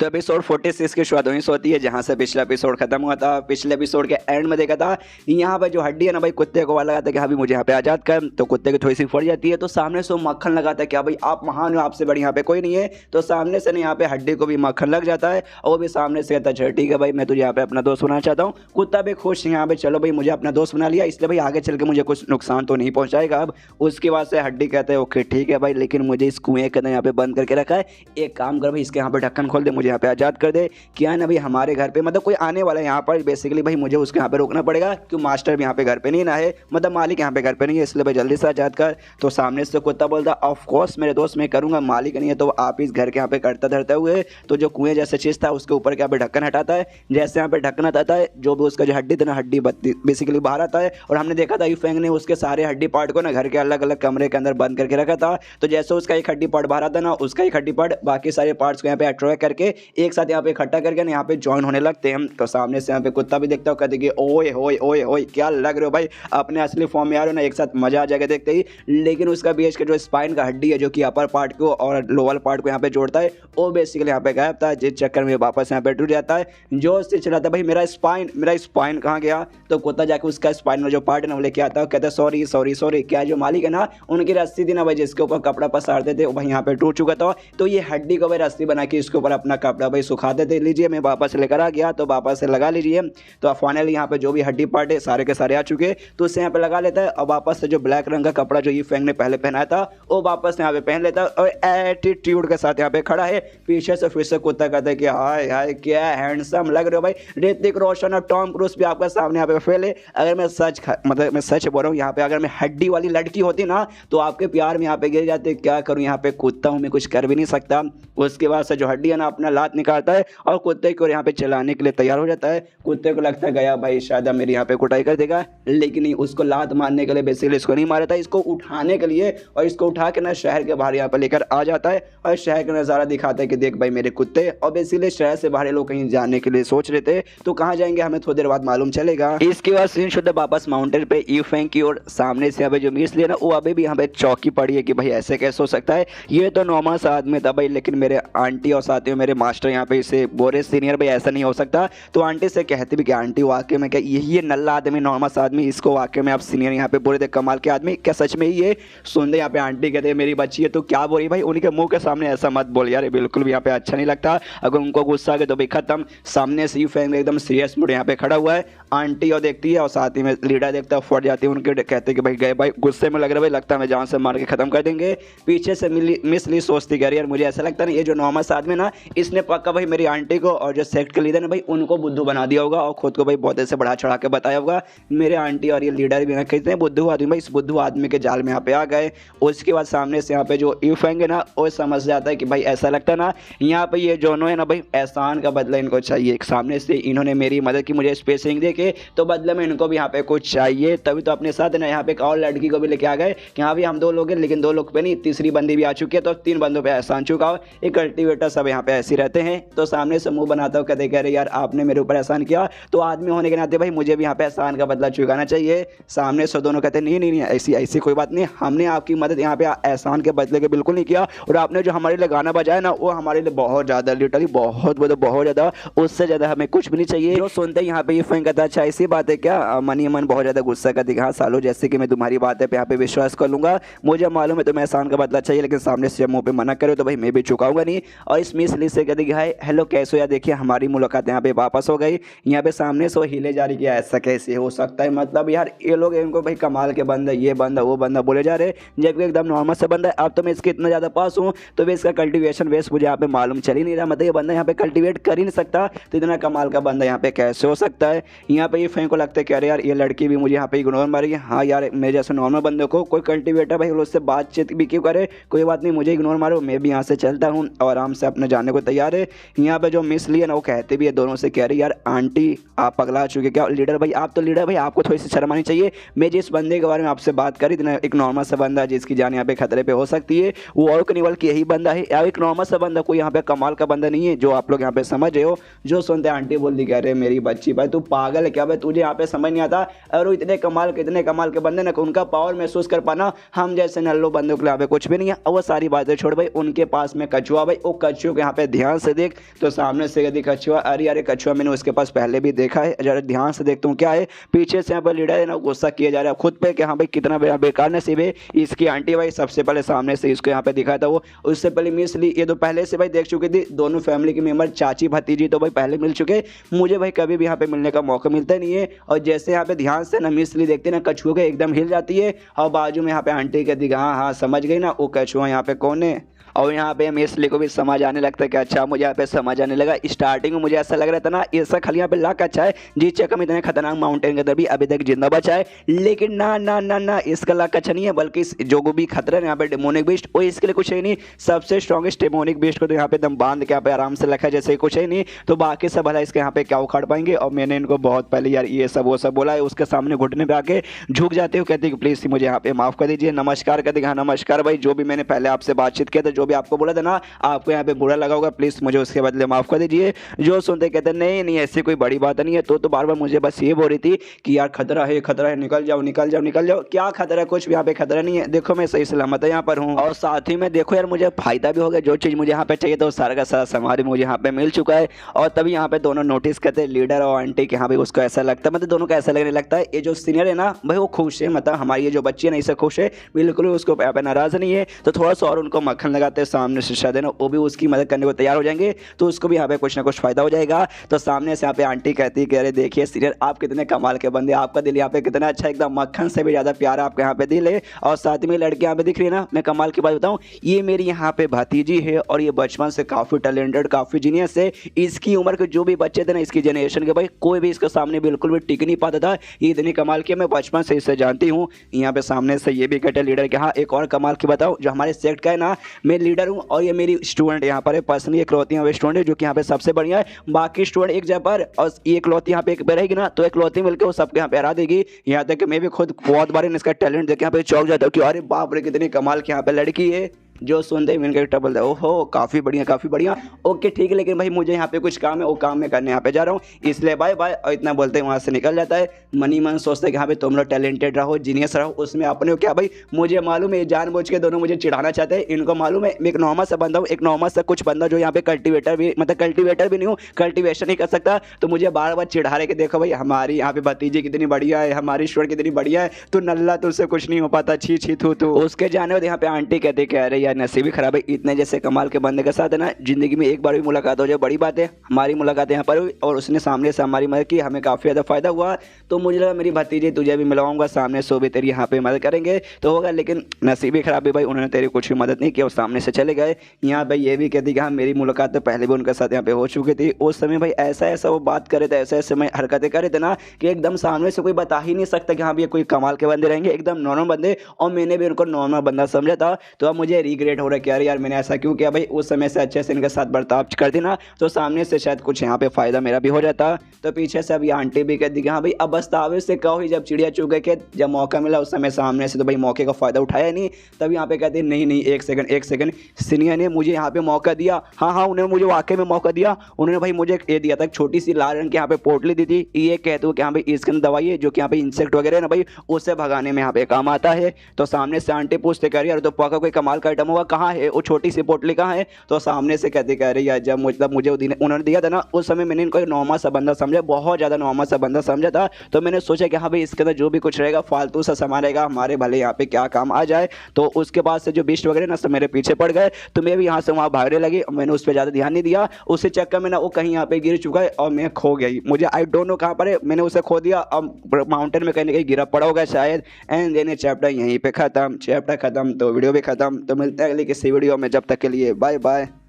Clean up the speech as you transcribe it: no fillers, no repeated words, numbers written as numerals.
तो एपिसोड 46 की शुरुआत वहीं से होती है जहाँ से पिछला एपिसोड खत्म हुआ था। पिछले एपिसोड के एंड में देखा था यहाँ पे जो हड्डी है ना भाई, कुत्ते को वाला लगाता है कि हाँ भाई मुझे यहाँ पे आज़ाद कर, तो कुत्ते की थोड़ी सी फट जाती है तो सामने से वो मक्खन लगाता है कि हाँ भाई आप महान हो, आपसे बड़ी यहाँ पे कोई नहीं है। तो सामने से ना यहाँ पे हड्डी को भी मक्खन लग जाता है और वो भी सामने से कहता है चल ठीक है भाई मैं तुझे यहाँ पे अपना दोस्त बनाना चाहता हूँ। कुत्ता भी खुश यहाँ पे, चलो भाई मुझे अपना दोस्त बना लिया, इसलिए भाई आगे चल के मुझे कुछ नुकसान तो नहीं पहुँचाएगा। अब उसके बाद से हड्डी कहते हैं ओके ठीक है भाई, लेकिन मुझे इस कुएं के अंदर यहाँ पे बंद करके रखा है, एक काम कर भाई इसके यहाँ पे ढक्कन खोल दे, मुझे यहाँ पे आज़ाद कर दे। क्या है ना भाई हमारे घर पे मतलब कोई आने वाला है यहाँ पर, बेसिकली भाई मुझे उसके यहाँ पे रोकना पड़ेगा क्यों मास्टर भी यहाँ पे घर पे नहीं ना है, मतलब मालिक यहाँ पे घर पे नहीं है, इसलिए भाई जल्दी से आज़ाद कर। तो सामने से कुत्ता बोलता ऑफ कोर्स मेरे दोस्त मैं करूँगा, मालिक नहीं है तो आप इस घर के यहाँ पे करता धरते हुए तो जो कुएं जैसे चीज़ था उसके ऊपर के यहाँ पे ढक्कन हटाता है। जैसे यहाँ पे ढक्कन हटाता है जो भी उसका जो हड्डी था ना, हड्डी बेसिकली बाहर आता है। और हमने देखा था यू फेंग ने उसके सारे हड्डी पार्ट को ना घर के अलग अलग कमरे के अंदर बंद करके रखा था। तो जैसे उसका एक हड्डी पार्ट बाहर आता ना, उसका एक हड्डी पार्ट बाकी सारे पार्ट्स को यहाँ पे अट्रैक्ट करके एक साथ यहाँ पे इकट्ठा करके ना यहाँ पे ज्वाइन होने लगते हैं। तो सामने से यहाँ पे कुत्ता भी देखता हो, कहते कि ओए ओए ओए ओए क्या लग रहे हो भाई, अपने असली फॉर्म में आ रहे हो ना, एक साथ मजा आ जाएगा देखते ही। लेकिन उसका बीच के जो स्पाइन का हड्डी है जो कि अपर पार्ट को और लोअर पार्ट को यहाँ पे जोड़ता है वो बेसिकली यहाँ पे गायब था, जिस चक्कर में वापस यहाँ पे टूट जाता है। जो उससे चलाता भाई मेरा स्पाइन कहाँ गया, तो कुत्ता जाके उसका स्पाइन में जो पार्ट है ना वो लेके आता है, कहता है सॉरी सॉरी सॉरी, क्या जो मालिक है ना उनकी रस्सी थी ना भाई जिसके ऊपर कपड़ा पसारते थे वो भाई यहाँ पे टूट चुका था। तो ये हड्डी को भाई रस्सी बना के इसके ऊपर अपना कपड़ा भाई सुखा देते, लीजिए मैं वापस लेकर आ गया तो वापस से लगा लीजिए। तो फाइनली यहाँ पे जो भी हड्डी पार्ट है सारे के सारे आ चुके, तो उससे यहाँ पे लगा लेता है और वापस से जो ब्लैक रंग का कपड़ा जो ये फेंग ने पहले पहनाया था वो वापस यहाँ पे पहन लेता है और एटीट्यूड के साथ यहाँ पे खड़ा है। पीछे से फिर से कुत्ता कहता है कि हाय हाय क्या हैंडसम लग रहे हो भाई, ऋतिक रोशन और टॉम क्रूज भी आपका सामने यहाँ पे फेल है। अगर मैं सच बोल रहा हूँ यहाँ पे, अगर मैं हड्डी वाली लड़की होती ना तो आपके प्यार में यहाँ पे गिर जाते। क्या करूँ यहाँ पे, कुत्ता हूँ मैं, कुछ कर भी नहीं सकता। उसके बाद से जो हड्डी है ना अपना लात निकालता है और कुत्ते को यहाँ पे चलाने के लिए तैयार हो जाता है। कुत्ते को लगता है गया भाई शायद मेरी यहाँ पे कुटाई कर देगा, लेकिन नहीं, उसको लात मारने के लिए बेसिकली इसको नहीं मारा था, इसको उठाने के लिए, और इसको उठा के ना शहर के बाहर यहाँ पे लेकर आ जाता है और शहर का नज़ारा दिखाता है कि देख भाई मेरे कुत्ते। और बेसिकली शहर से बाहर लोग कहीं जाने के लिए सोच रहे थे, तो कहाँ जाएंगे हमें थोड़ी देर बाद मालूम चलेगा। इसके बाद सीन शुद्ध वापस माउंटेन पे यू फेंग की और सामने से यहाँ पे जो मिस लिया ना वो अभी भी यहाँ पे चौकी पड़ी है कि भाई ऐसे कैसे हो सकता है, ये तो नॉर्मल सा आदमी था भाई, लेकिन मेरे आंटी और साथ ही मेरे मास्टर यहाँ पे इसे बोरे सीनियर भाई ऐसा नहीं हो सकता। तो आंटी से कहती भी कि आंटी वाकई में क्या यही नल्ला आदमी नॉर्मल सा आदमी, इसको वाकई में आप सीनियर यहाँ पे बोले थे कमाल के आदमी, क्या सच में ये सुनते यहाँ पे आंटी कहते हैं मेरी बच्ची है तो क्या बोली भाई, उनके मुंह के सामने ऐसा मत बोल यार, बिल्कुल भी यहाँ पे अच्छा नहीं लगता। अगर उनको गुस्सा आ गया तो भाई खत्म। सामने से यू फेंग एकदम सीरियस मूड यहाँ पे खड़ा हुआ है, आंटी और देखती है और साथ ही में लीडर देखता है, फट जाती है उनके, कहते कि भाई गए भाई, गुस्से में लग रहा है भाई, लगता है मैं जान से मार के खत्म कर देंगे। पीछे से मिस ली सोचती कह रही यार मुझे ऐसा लगता है ना ये जो नॉर्मल आदमी ना इसने पक्का भाई मेरी आंटी को और जो सेक्ट के लीडर है भाई उनको बुद्धू बना दिया होगा और खुद को भाई बहुत ऐसे बढ़ा चढ़ा के बताया होगा। मेरे आंटी और ये लीडर भी ना कितने बुद्धू आदमी भाई, इस बुद्धू आदमी के जाल में यहाँ पे आ गए। उसके बाद सामने से यहाँ पे जो यू फेंग है ना वो समझ जाता है कि भाई ऐसा लगता है ना यहाँ पे ये दोनों है ना भाई एहसान का बदला इनको चाहिए, सामने से इन्होंने मेरी मदद की मुझे स्पेसिंग दे के, तो बदले में इनको भी यहाँ पे कुछ चाहिए। तभी तो अपने साथ ना यहाँ पे एक और लड़की को भी लेके आ गए कि हाँ भाई हम 2 लोग हैं, लेकिन 2 लोग पे नहीं, तीसरी बंदी भी आ चुकी है, तो 3 बंदों पे एहसान चुका हो। एक कल्टिवेटर सब यहाँ पे ऐसे रहते हैं। तो सामने से मुंह बनाता हूँ कहते कह रहे यार आपने मेरे ऊपर एहसान किया तो आदमी होने के नाते भाई मुझे भी यहाँ पे एहसान का बदला चुकाना चाहिए। सामने से दोनों कहते नहीं नहीं नहीं ऐसी कोई बात नहीं, हमने आपकी मदद यहाँ पे एहसान के बदले के बिल्कुल नहीं किया, और आपने जो हमारे लिए गाना बजाया ना वो हमारे लिए बहुत ज़्यादा, लिटरली बहुत ज़्यादा, उससे ज़्यादा हमें कुछ भी नहीं चाहिए। जो सुनते यहाँ पे ये फेंग कहता अच्छा ऐसी बात है क्या, मनी मन बहुत ज़्यादा गुस्सा कर दिखा सालों, जैसे कि मैं तुम्हारी बात है यहाँ पे विश्वास कर लूँगा, मुझे मालूम है तुम्हें एहसान का बदला चाहिए, लेकिन सामने से मुँह पे मना करो तो भाई मैं भी चुकाऊंगा नहीं। और इस मिस ली से कहती कि हाय हेलो कैसे हो यार, देखिए हमारी मुलाकात यहाँ पे वापस हो गई। यहाँ पे सामने से वो हिले जा रही कि ऐसा कैसे हो सकता है, मतलब यार ये लोग इनको भाई कमाल के बंदा, ये बंदा वो बंदा बोले जा रहे, जबकि एकदम नॉर्मल से बंदा है। अब तो मैं इसके इतना ज़्यादा पास हूँ तो भी इसका कल्टिवेशन बेस मुझे यहाँ पे मालूम चल ही नहीं रहा, मतलब ये बंदा यहाँ पे कल्टिवेट कर ही नहीं सकता, तो इतना कमाल का बंदा यहाँ पे कैसे हो सकता है। यहाँ पे ये फेंक को लगता है कि अरे यार ये लड़की भी मुझे यहाँ पे इग्नोर मारी है, हाँ यार मेरे जैसे नॉर्मल बंदे को कोई कल्टिवेटर भाई उससे बातचीत भी क्यों करे, कोई बात नहीं मुझे इग्नोर मारो, मैं भी यहाँ से चलता हूँ और आराम से अपने जाने को तैयार है। यहाँ पे जो मिस ली है ना वो कहते भी है दोनों से, कह रही यार आंटी आप पगला चुके क्या, लीडर भाई आप तो लीडर भाई आपको थोड़ी सी शर्म आनी चाहिए, मैं जिस बंदे के बारे में आपसे बात करी थी एक नॉर्मल सा बंदा जिसकी जान यहाँ पे खतरे पे हो सकती है, वो और कनिवल की यही बंदा है, या एक नॉर्मल सा बंदा, कोई यहाँ पे कमाल का बंदा नहीं है जो आप लोग यहाँ पे समझ रहे हो। जो सुनते आंटी बोल दी कह रहे मेरी बच्ची भाई तू पागल है क्या भाई, तुझे यहाँ पे समझ नहीं आता, और इतने कमाल के बंदे ना उनका पावर महसूस कर पाना हम जैसे नल्लो बंदों के यहाँ पे कुछ भी नहीं है। और वो सारी बातें छोड़ भाई, उनके पास में कछुआ भाई, वो कछुओं के यहाँ पे ध्यान ध्यान से देख। तो सामने से कहती कछुआ, अरे अरे कछुआ मैंने उसके पास पहले भी देखा है, जरा ध्यान से देखता हूँ क्या है। पीछे से यहाँ पर लीडर है ना गुस्सा किया जा रहा है खुद पे कि हाँ भाई कितना बेकार नसीब है इसकी आंटी भाई सबसे पहले सामने से इसको यहाँ पे दिखाया था वो, उससे पहले मिस ली। ये तो पहले से भाई देख चुकी थी, दोनों फैमिली के मेंबर चाची भतीजी तो भाई पहले मिल चुके, मुझे भाई कभी भी यहाँ पे मिलने का मौका मिलता नहीं है। और जैसे यहाँ पे ध्यान से ना मिस ली देखती ना कछुआ के एकदम हिल जाती है, और बाजू में यहाँ पे आंटी कहती हाँ हाँ समझ गई ना वो कछुआ यहाँ पे कौन है। और यहाँ पे मिसली को भी समझ आने लगता है कि अच्छा मुझे यहाँ पे समझ आने लगा। स्टार्टिंग में मुझे ऐसा लग रहा था ना ऐसा खाली यहाँ पे लाख अच्छा है जी चकम इतने खतरनाक माउंटेन के अंदर भी अभी तक जिंदा बचा है, लेकिन ना ना ना ना इसका लाख अच्छा नहीं है, बल्कि जो भी खतरा है यहाँ पे डेमोनिक बीस्ट वो इसके लिए कुछ है नहीं। सबसे स्ट्रॉन्गेस्ट डेमोनिक बीस्ट को तो यहाँ पे दम बांध के यहाँ पे आराम से रखा है जैसे कुछ है नहीं, तो बाकी सब भला इसके यहाँ पे क्या उखाड़ पाएंगे। और मैंने इनको बहुत पहले यार ये सब वो सब बोला है, उसके सामने घुटने पे आके झुक जाते हो, कहते कि प्लीज मुझे यहाँ पे माफ कर दीजिए, नमस्कार कहते हाँ नमस्कार भाई, जो भी मैंने पहले आपसे बातचीत किया था, जो भी आपको बोला था ना आपको यहाँ पे बुरा लगा होगा, प्लीज मुझे उसके बदले माफ कर दीजिए। जो सुनते कहते नहीं नहीं ऐसी कोई बड़ी बात नहीं है। तो बार बार मुझे बस ये बोल रही थी कि यार खतरा है निकल जाओ निकल जाओ निकल जाओ। क्या खतरा है, कुछ भी यहाँ पे खतरा नहीं है, देखो मैं सही सलामत है यहाँ पर हूँ। और साथ ही में देखो यार मुझे फायदा भी हो गया, जो चीज़ मुझे यहाँ पे चाहिए था वो सारा का सारा सामान मुझे यहाँ पे मिल चुका है। और तभी यहाँ पे दोनों नोटिस करते हैं लीडर और आंटी के, हाँ भाई उसको ऐसा लगता है, मतलब दोनों को ऐसा लगने लगता है ये जो सीनियर है ना भाई वो खुश है, मतलब हमारी ये जो बच्ची है ना इससे खुश है, बिल्कुल उसको यहाँ पे नाराज नहीं है। तो थोड़ा सा और उनको मक्खन लगाते हैं सामने से शायद ना वो भी उसकी मदद करने को तैयार हो जाएंगे, तो उसको भी यहाँ पे कुछ ना कुछ फायदा हो जाएगा। तो सामने से यहाँ पे आंटी कहती है कि अरे देखिए सीनियर आप कितने कमाल के बंदे, आपका दिल यहाँ पे कितना अच्छा, एकदम मक्खन से भी ज़्यादा प्यारा आपके यहाँ पे दिल है। और साथ में लड़की यहाँ पे दिख रही है ना, मैं कमाल की बात बताऊँ, ये मेरी यहाँ पे भतीजी है और ये बचपन से काफ़ी टैलेंटेड काफ़ी जीनियस है। इसकी उम्र के जो भी बच्चे थे ना इसकी जनरेशन के भाई कोई भी इसके सामने बिल्कुल भी टिक नहीं पाता था, ये इतनी कमाल की मैं बचपन से इसे जानती हूँ। यहाँ पे सामने से ये भी कहते लीडर के हाँ एक और कमाल की बताओ, जो हमारे सेक्ट का है ना मैं लीडर हूँ और ये मेरी स्टूडेंट यहाँ पर है, पर्सनली इकलौती यहाँ पे स्टूडेंट है जो कि यहाँ पे सबसे बढ़िया है। बाकी स्टूडेंट एक जगह पर और ये इकलौती यहाँ पे एक पे रहेगी ना तो इकलौती मिलकर वो सबके यहाँ पे हरा देगी। यहाँ तक कि मैं भी खुद बहुत बार इसका टैलेंट देख के यहाँ पे चौंक जाता हूँ कि अरे बाप रे कितनी कमाल की यहाँ पे लड़की है। जो सुनते ही मिलकर टबल ओहो काफ़ी बढ़िया ओके ठीक है, लेकिन भाई मुझे यहाँ पे कुछ काम है, वो काम मैं करने यहाँ पे जा रहा हूँ, इसलिए बाय बाय। और इतना बोलते हैं वहाँ से निकल जाता है। मनी मन सोचते हैं कि हाँ भाई तुम लोग टैलेंटेड रहो जीनियस रहो, उसमें अपने क्या भाई मुझे मालूम है जानबूझ के दोनों मुझे चिढ़ाना चाहते हैं, इनको मालूम है मैं एक नॉर्मल सा बंदा हूँ, एक नॉर्मल सा कुछ बंदा जो यहाँ पे कल्टिवेटर भी मतलब कल्टिवेटर भी नहीं हूँ, कल्टिवेशन नहीं कर सकता, तो मुझे बार बार चिढ़ा रहे कि देखो भाई हमारी यहाँ पे भतीजी कितनी बढ़िया है, हमारी स्टूडेंट कितनी बढ़िया है, तो नल्ला तुझसे कुछ नहीं हो पाता, छी छी तू उसके जाने वाले यहाँ पे आंटी कहते कह रहे यार नसीब ही खराब है, इतने जैसे कमाल के बंदे के साथ है ना जिंदगी में एक बार भी मुलाकात हो जाए बड़ी बात है। हमारी मुलाकात यहाँ पर हुई और उसने सामने से हमारी मदद की, हमें काफ़ी ज़्यादा फायदा हुआ। तो मुझे लगा मेरी भतीजी तुझे भी मिलवाऊंगा, सामने सो भी तेरी यहाँ पे मदद करेंगे तो होगा, लेकिन नसीबी खराब है भाई उन्होंने तेरी कुछ भी मदद नहीं की और सामने से चले गए। यहाँ भाई ये भी कहती कि हाँ मेरी मुलाकात तो पहले भी उनके साथ यहाँ पे हो चुकी थी, उस समय भाई ऐसा वो बात करे थे, ऐसे मैं हरकतें करे थे ना कि एकदम सामने से कोई बता ही नहीं सकता कि हाँ भैया कोई कमाल के बंदे रहेंगे, एकदम नॉर्मल बंदे, और मैंने भी उनको नॉर्मल बंदा समझा था। तो अब मुझे रिग्रेट हो रहा है कि यार मैंने ऐसा क्यों किया भाई, उस समय से अच्छे से इनके साथ बर्ताव करती ना तो सामने से शायद कुछ यहाँ पे फायदा मेरा भी हो जाता। तो पीछे से अभी आंटी भी कहती कि हाँ भाई अब बस्तावे से कहो ही, जब चिड़िया चुग गए कि जब मौका मिला उस समय सामने से तो भाई मौके का फ़ायदा उठाया नहीं। तब यहाँ पे कहते नहीं एक सेकंड सीनियर ने मुझे यहाँ पे मौका दिया, हाँ उन्होंने मुझे वाकई में मौका दिया, उन्होंने भाई मुझे ये दिया था छोटी सी लाल रंग की यहाँ पे पोटली दी थी, ये कहते हो कि हाँ भाई इसके अंदर दवाई है जो कि यहाँ पे इंसेक्ट वगैरह ना भाई उससे भगाने में यहाँ पे काम आता है। तो सामने से आंटी पूछते कह रही यार तो पका कोई कमाल का आइटम होगा, कहाँ है वो छोटी सी पोटली कहाँ है। तो सामने से कहते कह रही है जब मतलब मुझे उन्होंने दिया था ना उस समय मैंने इनको एक नॉर्मल सा बंदा समझा, बहुत ज़्यादा नॉर्मल सा बंदा समझा था। तो मैंने सोचा कि हाँ भाई इसके अंदर जो भी कुछ रहेगा फालतू सा सामान रहेगा हमारे भले यहाँ पे क्या काम आ जाए। तो उसके बाद से जो बिस्ट वगैरह ना सब मेरे पीछे पड़ गए, तो मैं भी यहाँ से वहाँ भागने लगी, मैंने उस पर ज़्यादा ध्यान नहीं दिया, उससे चक्कर में ना वो कहीं यहाँ पे गिर चुका है और मैं खो गई, मुझे आई डोंट नो कहाँ पर है, मैंने उसे खो दिया, अब माउंटेन में कहीं ना कहीं गिरा पड़ा होगा शायद। एंड देन चैप्टर यहीं पे खत्म, चैप्टर खत्म तो वीडियो भी खत्म। तो मिलते हैं अगली किसी वीडियो में, जब तक के लिए बाय बाय।